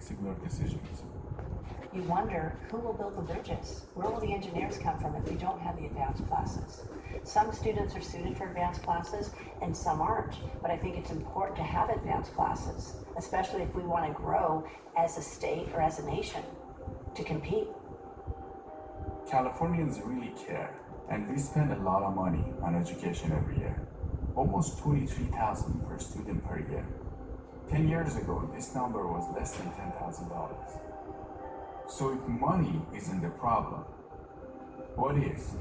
similar decisions. You wonder who will build the bridges? Where will the engineers come from if we don't have the advanced classes? Some students are suited for advanced classes and some aren't, but I think it's important to have advanced classes, especially if we want to grow as a state or as a nation to compete. Californians really care, and we spend a lot of money on education every year. Almost $23,000 per student per year. 10 years ago, this number was less than $10,000. So if money isn't the problem, what is?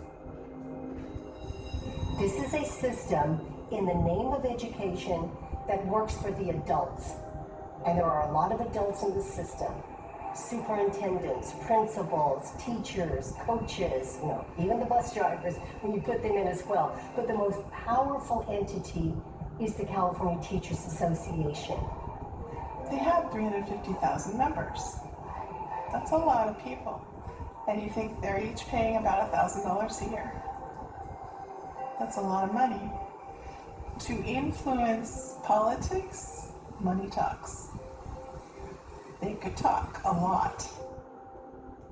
This is a system in the name of education that works for the adults. And there are a lot of adults in the system. Superintendents, principals, teachers, coaches, even the bus drivers when you put them in as well. But the most powerful entity is the California Teachers Association. They have 350,000 members. That's a lot of people. And you think they're each paying about $1,000 a year. That's a lot of money. To influence politics, money talks. They could talk a lot.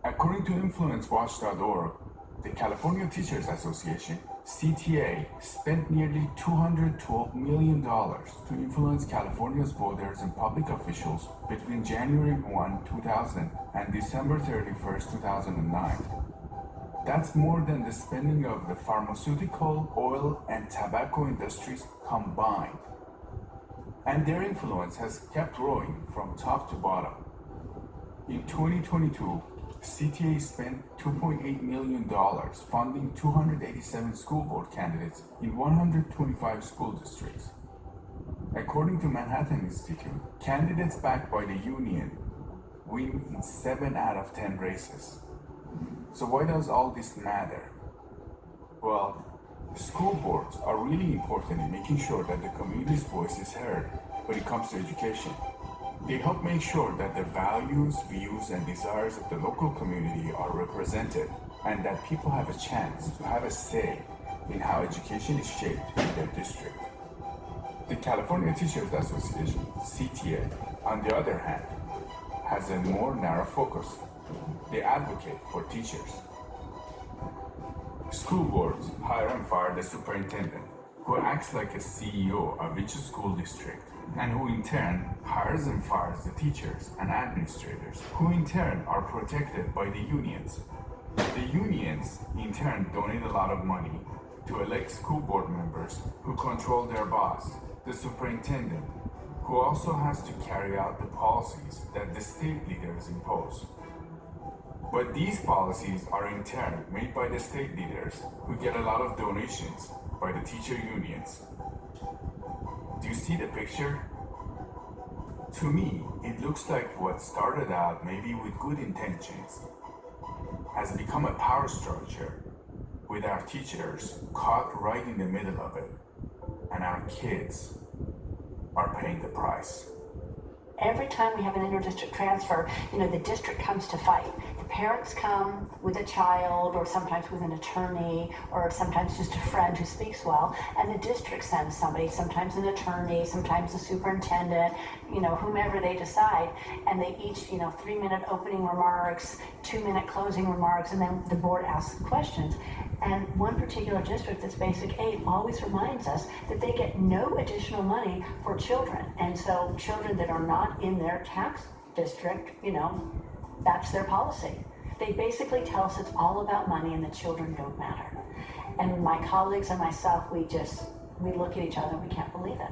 According to InfluenceWatch.org, the California Teachers Association, CTA, spent nearly $212 million to influence California's voters and public officials between January 1, 2000 and December 31, 2009. That's more than the spending of the pharmaceutical, oil, and tobacco industries combined. And their influence has kept growing from top to bottom. In 2022, CTA spent $2.8 million funding 287 school board candidates in 125 school districts. According to Manhattan Institute, candidates backed by the union win in 7 out of 10 races. So why does all this matter? Well, school boards are really important in making sure that the community's voice is heard when it comes to education. They help make sure that the values, views, and desires of the local community are represented and that people have a chance to have a say in how education is shaped in their district. The California Teachers Association, CTA, on the other hand, has a more narrow focus. They advocate for teachers. School boards hire and fire the superintendent, who acts like a CEO of each school district, and who in turn hires and fires the teachers and administrators, who in turn are protected by the unions. The unions in turn donate a lot of money to elect school board members who control their boss, the superintendent, who also has to carry out the policies that the state leaders impose. But these policies are in turn made by the state leaders, who get a lot of donations by the teacher unions. Do you see the picture? To me, it looks like what started out maybe with good intentions has become a power structure with our teachers caught right in the middle of it, and our kids are paying the price. Every time we have an inter-district transfer, the district comes to fight. The parents come with a child, or sometimes with an attorney, or sometimes just a friend who speaks well, and the district sends somebody, sometimes an attorney, sometimes a superintendent, whomever they decide, and they each, 3-minute opening remarks, 2-minute closing remarks, and then the board asks questions. And one particular district, that's Basic 8, always reminds us that they get no additional money for children. And so children that are not in their tax district, that's their policy. They basically tell us it's all about money and the children don't matter. And my colleagues and myself, we look at each other and we can't believe it.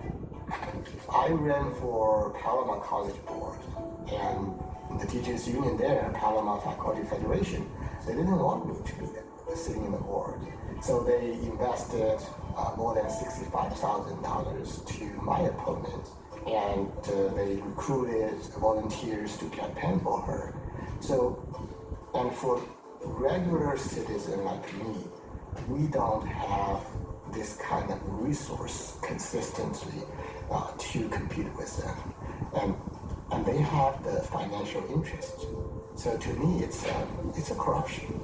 I ran for Palomar College Board, and the teachers union there, Palomar Faculty Federation, they didn't want me to be sitting in the board. So they invested more than $65,000 to my opponent, and they recruited volunteers to campaign for her. So, and for regular citizen like me, we don't have this kind of resource consistently to compete with them, and they have the financial interest. So to me, it's a corruption.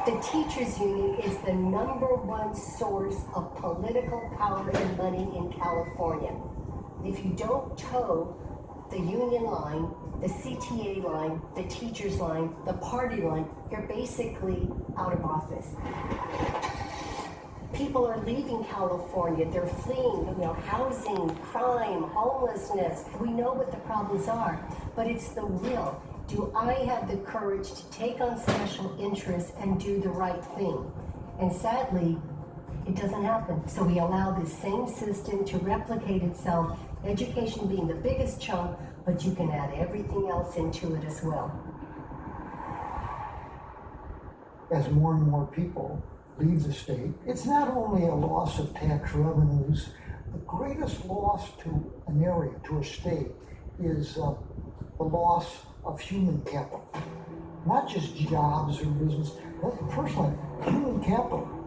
The teachers union is the #1 source of political power and money in California. If you don't toe the union line, the CTA line, the teachers line, the party line, you're basically out of office. People are leaving California. They're fleeing, housing, crime, homelessness. We know what the problems are, but it's the will. Do I have the courage to take on special interests and do the right thing? And sadly, it doesn't happen. So we allow this same system to replicate itself, education being the biggest chunk, but you can add everything else into it as well. As more and more people leave the state, it's not only a loss of tax revenues. The greatest loss to an area, to a state, is the loss of human capital. Not just jobs or business, but personally, human capital.